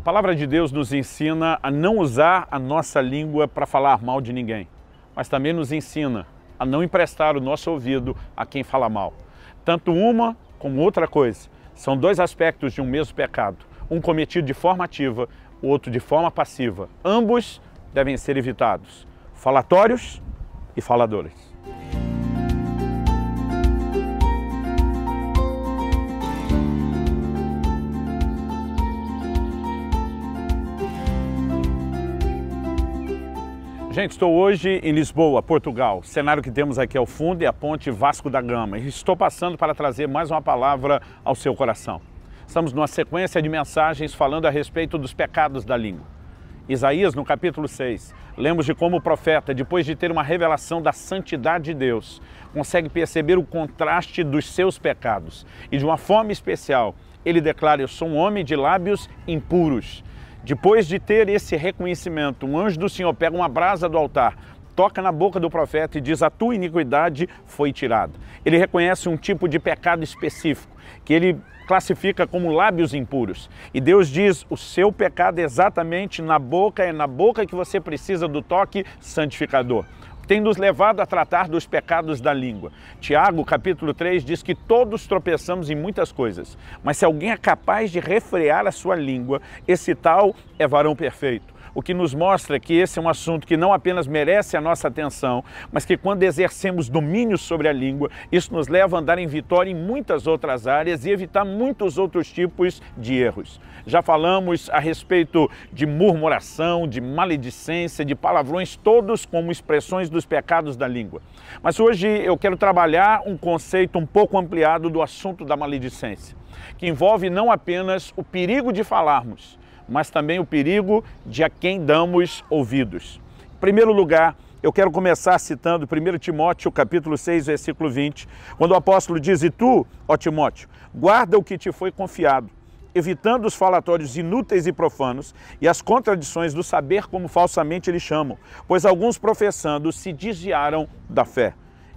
palavra de Deus nos ensina a não usar a nossa língua para falar mal de ninguém, mas também nos ensina a não emprestar o nosso ouvido a quem fala mal. Tanto uma como outra coisa são dois aspectos de um mesmo pecado, um cometido de forma ativa, o outro de forma passiva. Ambos devem ser evitados, falatórios e faladores. Gente, estou hoje em Lisboa, Portugal. O cenário que temos aqui ao fundo é a ponte Vasco da Gama. E estou passando para trazer mais uma palavra ao seu coração. Estamos numa sequência de mensagens falando a respeito dos pecados da língua. Isaías, no capítulo 6, lemos de como o profeta, depois de ter uma revelação da santidade de Deus, consegue perceber o contraste dos seus pecados. E de uma forma especial, ele declara: eu sou um homem de lábios impuros. Depois de ter esse reconhecimento, um anjo do Senhor pega uma brasa do altar, toca na boca do profeta e diz: a tua iniquidade foi tirada. Ele reconhece um tipo de pecado específico, que ele classifica como lábios impuros. E Deus diz: o seu pecado é exatamente na boca, é na boca que você precisa do toque santificador. Tem nos levado a tratar dos pecados da língua. Tiago, capítulo 3, diz que todos tropeçamos em muitas coisas, mas se alguém é capaz de refrear a sua língua, esse tal é varão perfeito. O que nos mostra que esse é um assunto que não apenas merece a nossa atenção, mas que quando exercemos domínio sobre a língua, isso nos leva a andar em vitória em muitas outras áreas e evitar muitos outros tipos de erros. Já falamos a respeito de murmuração, de maledicência, de palavrões, todos como expressões dos pecados da língua. Mas hoje eu quero trabalhar um conceito um pouco ampliado do assunto da maledicência, que envolve não apenas o perigo de falarmos, mas também o perigo de a quem damos ouvidos. Em primeiro lugar, eu quero começar citando 1 Timóteo, capítulo 6, versículo 20, quando o apóstolo diz: e tu, ó Timóteo, guarda o que te foi confiado, evitando os falatórios inúteis e profanos e as contradições do saber, como falsamente eles chamam, pois alguns professando se desviaram da fé.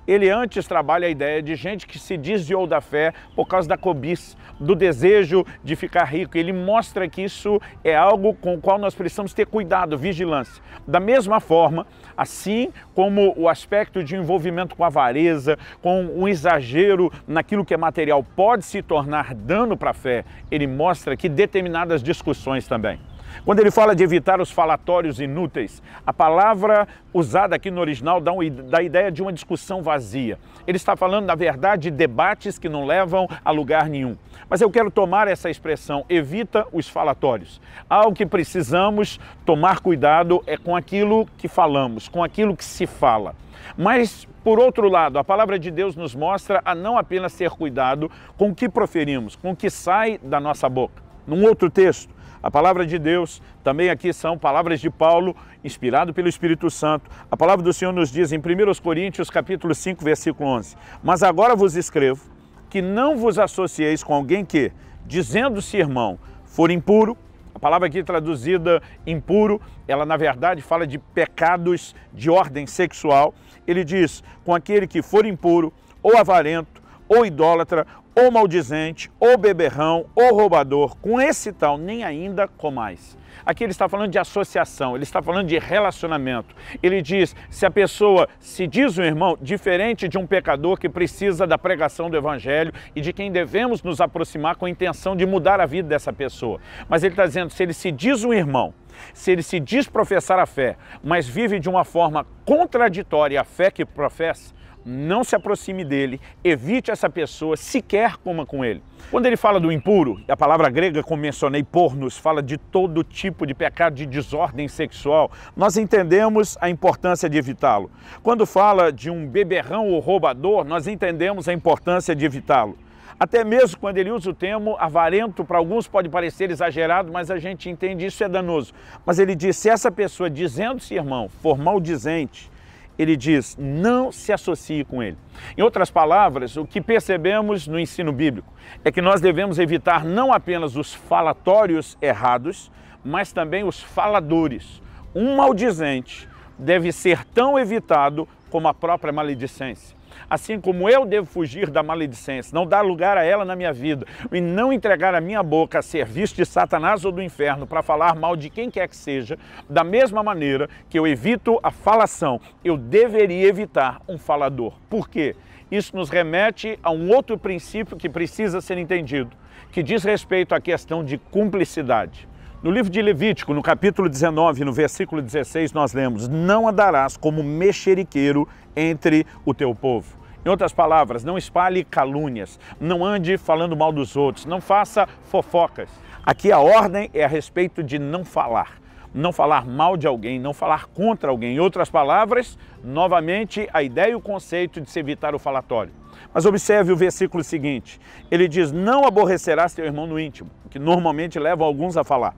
Ele antes trabalha a ideia de gente que se desviou da fé por causa da cobiça, do desejo de ficar rico. Ele mostra que isso é algo com o qual nós precisamos ter cuidado, vigilância. Da mesma forma, assim como o aspecto de envolvimento com a avareza, com um exagero naquilo que é material pode se tornar dano para a fé, ele mostra que determinadas discussões também. Quando ele fala de evitar os falatórios inúteis, a palavra usada aqui no original dá a ideia de uma discussão vazia. Ele está falando, na verdade, de debates que não levam a lugar nenhum. Mas eu quero tomar essa expressão: evita os falatórios. Algo que precisamos tomar cuidado é com aquilo que falamos, com aquilo que se fala. Mas, por outro lado, a palavra de Deus nos mostra a não apenas ter cuidado com o que proferimos, com o que sai da nossa boca. Num outro texto, a palavra de Deus, também aqui são palavras de Paulo, inspirado pelo Espírito Santo. A palavra do Senhor nos diz em 1 Coríntios, capítulo 5, versículo 11. Mas agora vos escrevo que não vos associeis com alguém que, dizendo-se irmão, for impuro. A palavra aqui traduzida impuro, ela na verdade fala de pecados de ordem sexual. Ele diz: com aquele que for impuro, ou avarento, ou idólatra, ou maldizente, ou beberrão, ou roubador, com esse tal nem ainda comais. Aqui ele está falando de associação, ele está falando de relacionamento. Ele diz: se a pessoa se diz um irmão, diferente de um pecador que precisa da pregação do evangelho e de quem devemos nos aproximar com a intenção de mudar a vida dessa pessoa. Mas ele está dizendo: se ele se diz um irmão, se ele se diz professar a fé, mas vive de uma forma contraditória à fé que professa, não se aproxime dele, evite essa pessoa, sequer coma com ele. Quando ele fala do impuro, a palavra grega, como mencionei, pornos, fala de todo tipo de pecado de desordem sexual, nós entendemos a importância de evitá-lo. Quando fala de um beberrão ou roubador, nós entendemos a importância de evitá-lo. Até mesmo quando ele usa o termo avarento, para alguns pode parecer exagerado, mas a gente entende isso é danoso. Mas ele diz: se essa pessoa, dizendo-se irmão, for maldizente, ele diz: não se associe com ele. Em outras palavras, o que percebemos no ensino bíblico é que nós devemos evitar não apenas os falatórios errados, mas também os faladores. Um maldizente deve ser tão evitado como a própria maledicência. Assim como eu devo fugir da maledicência, não dar lugar a ela na minha vida e não entregar a minha boca a serviço de Satanás ou do inferno para falar mal de quem quer que seja, da mesma maneira que eu evito a falação, eu deveria evitar um falador. Por quê? Isso nos remete a um outro princípio que precisa ser entendido, que diz respeito à questão de cumplicidade. No livro de Levítico, no capítulo 19, no versículo 16, nós lemos: não andarás como mexeriqueiro entre o teu povo. Em outras palavras, não espalhe calúnias, não ande falando mal dos outros, não faça fofocas. Aqui a ordem é a respeito de não falar. Não falar mal de alguém, não falar contra alguém. Em outras palavras, novamente, a ideia e o conceito de se evitar o falatório. Mas observe o versículo seguinte. Ele diz: não aborrecerás teu irmão no íntimo, que normalmente leva alguns a falar.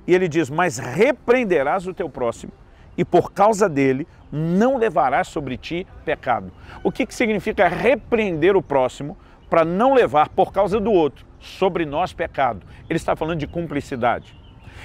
E ele diz: mas repreenderás o teu próximo, e por causa dele não levarás sobre ti pecado. O que significa repreender o próximo para não levar, por causa do outro, sobre nós pecado? Ele está falando de cumplicidade.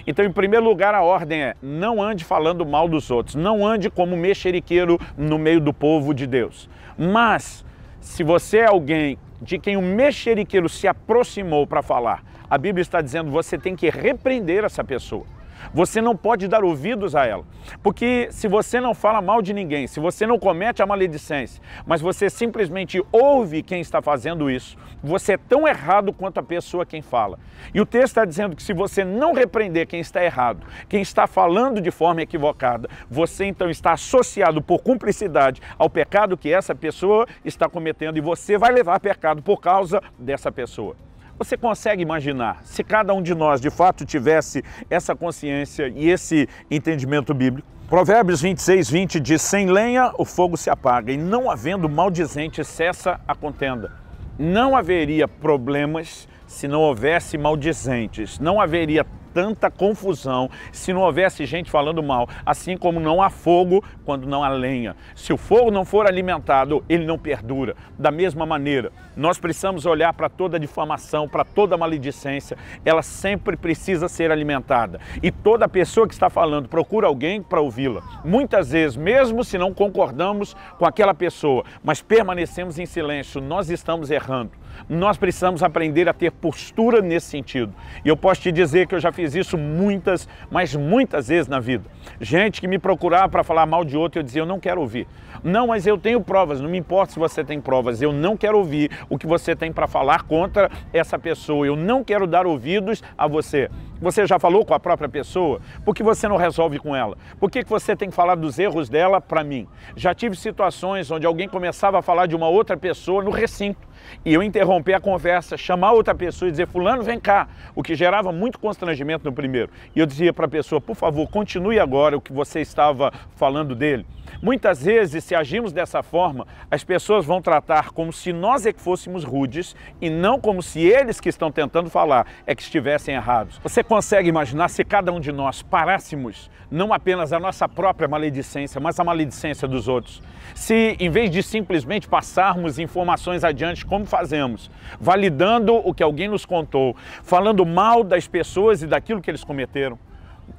Então, em primeiro lugar, a ordem é: não ande falando mal dos outros, não ande como mexeriqueiro no meio do povo de Deus. Mas, se você é alguém de quem o mexeriqueiro se aproximou para falar, a Bíblia está dizendo que você tem que repreender essa pessoa. Você não pode dar ouvidos a ela, porque se você não fala mal de ninguém, se você não comete a maledicência, mas você simplesmente ouve quem está fazendo isso, você é tão errado quanto a pessoa quem fala. E o texto está dizendo que se você não repreender quem está errado, quem está falando de forma equivocada, você então está associado por cumplicidade ao pecado que essa pessoa está cometendo, e você vai levar pecado por causa dessa pessoa. Você consegue imaginar, se cada um de nós de fato tivesse essa consciência e esse entendimento bíblico? Provérbios 26, 20 diz: sem lenha o fogo se apaga, e não havendo maldizente cessa a contenda. Não haveria problemas se não houvesse maldizentes, não haveria tanta confusão se não houvesse gente falando mal, assim como não há fogo quando não há lenha. Se o fogo não for alimentado, ele não perdura. Da mesma maneira, nós precisamos olhar para toda difamação, para toda maledicência, ela sempre precisa ser alimentada. E toda pessoa que está falando procura alguém para ouvi-la. Muitas vezes, mesmo se não concordamos com aquela pessoa, mas permanecemos em silêncio, nós estamos errando. Nós precisamos aprender a ter postura nesse sentido. E eu posso te dizer que eu já fiz isso muitas, mas muitas vezes na vida. Gente que me procurava para falar mal de outro, eu dizia: eu não quero ouvir. Não, mas eu tenho provas, não me importa se você tem provas, eu não quero ouvir o que você tem para falar contra essa pessoa, eu não quero dar ouvidos a você. Você já falou com a própria pessoa? Por que você não resolve com ela? Por que você tem que falar dos erros dela para mim? Já tive situações onde alguém começava a falar de uma outra pessoa no recinto, e eu interromper a conversa, chamar outra pessoa e dizer: fulano, vem cá, o que gerava muito constrangimento no primeiro. E eu dizia para a pessoa: por favor, continue agora o que você estava falando dele. Muitas vezes, se agirmos dessa forma, as pessoas vão tratar como se nós é que fôssemos rudes e não como se eles que estão tentando falar é que estivessem errados. Você consegue imaginar se cada um de nós parássemos não apenas a nossa própria maledicência, mas a maledicência dos outros? Se, em vez de simplesmente passarmos informações adiante como fazemos, validando o que alguém nos contou, falando mal das pessoas e daquilo que eles cometeram,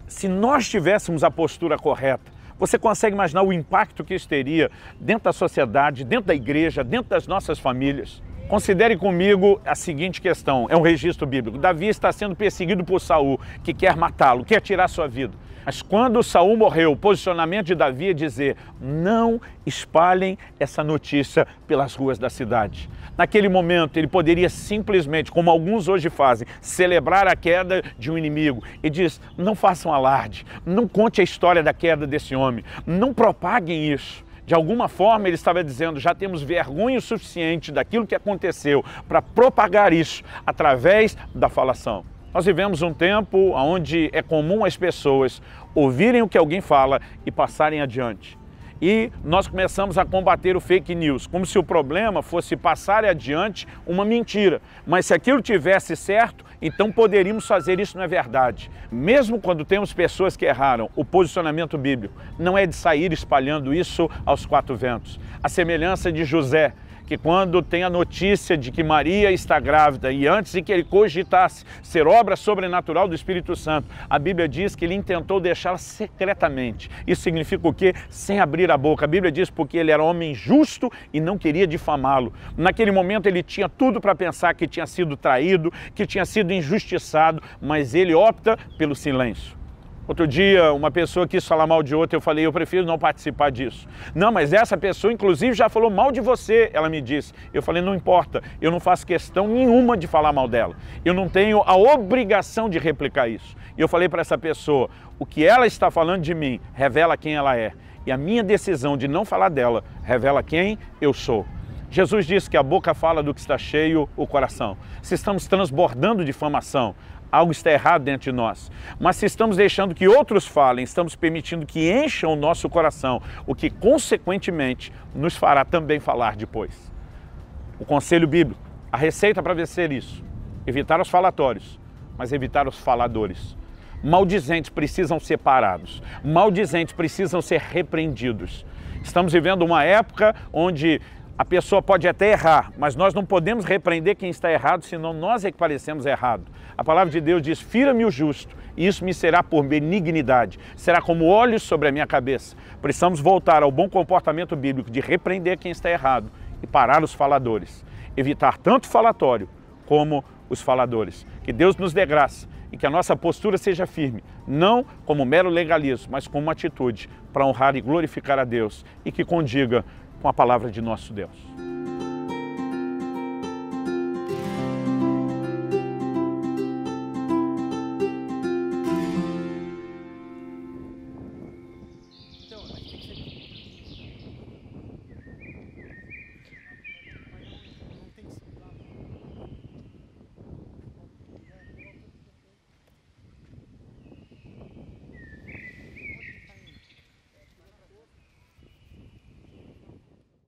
se nós tivéssemos a postura correta, você consegue imaginar o impacto que isso teria dentro da sociedade, dentro da igreja, dentro das nossas famílias? Considere comigo a seguinte questão, é um registro bíblico. Davi está sendo perseguido por Saul, que quer matá-lo, quer tirar sua vida. Mas quando Saul morreu, o posicionamento de Davi é dizer: não espalhem essa notícia pelas ruas da cidade. Naquele momento, ele poderia simplesmente, como alguns hoje fazem, celebrar a queda de um inimigo. E diz: não façam alarde, não conte a história da queda desse homem, não propaguem isso. De alguma forma, ele estava dizendo: já temos vergonha o suficiente daquilo que aconteceu para propagar isso através da falação. Nós vivemos um tempo onde é comum as pessoas ouvirem o que alguém fala e passarem adiante. E nós começamos a combater o fake news, como se o problema fosse passar adiante uma mentira. Mas se aquilo tivesse certo, então poderíamos fazer isso, não é verdade. Mesmo quando temos pessoas que erraram, o posicionamento bíblico não é de sair espalhando isso aos quatro ventos. A semelhança de José, que quando tem a notícia de que Maria está grávida e antes de que ele cogitasse ser obra sobrenatural do Espírito Santo, a Bíblia diz que ele intentou deixá-la secretamente. Isso significa o quê? Sem abrir a boca. A Bíblia diz porque ele era homem justo e não queria difamá-lo. Naquele momento ele tinha tudo para pensar que tinha sido traído, que tinha sido injustiçado, mas ele opta pelo silêncio. Outro dia, uma pessoa quis falar mal de outra, eu falei, eu prefiro não participar disso. Não, mas essa pessoa, inclusive, já falou mal de você, ela me disse. Eu falei, não importa, eu não faço questão nenhuma de falar mal dela. Eu não tenho a obrigação de replicar isso. E eu falei para essa pessoa, o que ela está falando de mim revela quem ela é. E a minha decisão de não falar dela revela quem eu sou. Jesus disse que a boca fala do que está cheio o coração. Se estamos transbordando difamação, algo está errado dentro de nós. Mas se estamos deixando que outros falem, estamos permitindo que encham o nosso coração, o que consequentemente nos fará também falar depois. O conselho bíblico, a receita para vencer isso, evitar os falatórios, mas evitar os faladores. Maldizentes precisam ser parados, maldizentes precisam ser repreendidos. Estamos vivendo uma época onde a pessoa pode até errar, mas nós não podemos repreender quem está errado, senão nós é que parecemos errado. A palavra de Deus diz, fira-me o justo, e isso me será por benignidade, será como olhos sobre a minha cabeça. Precisamos voltar ao bom comportamento bíblico de repreender quem está errado e parar os faladores. Evitar tanto o falatório como os faladores. Que Deus nos dê graça e que a nossa postura seja firme, não como mero legalismo, mas como uma atitude para honrar e glorificar a Deus e que condiga com a palavra de nosso Deus.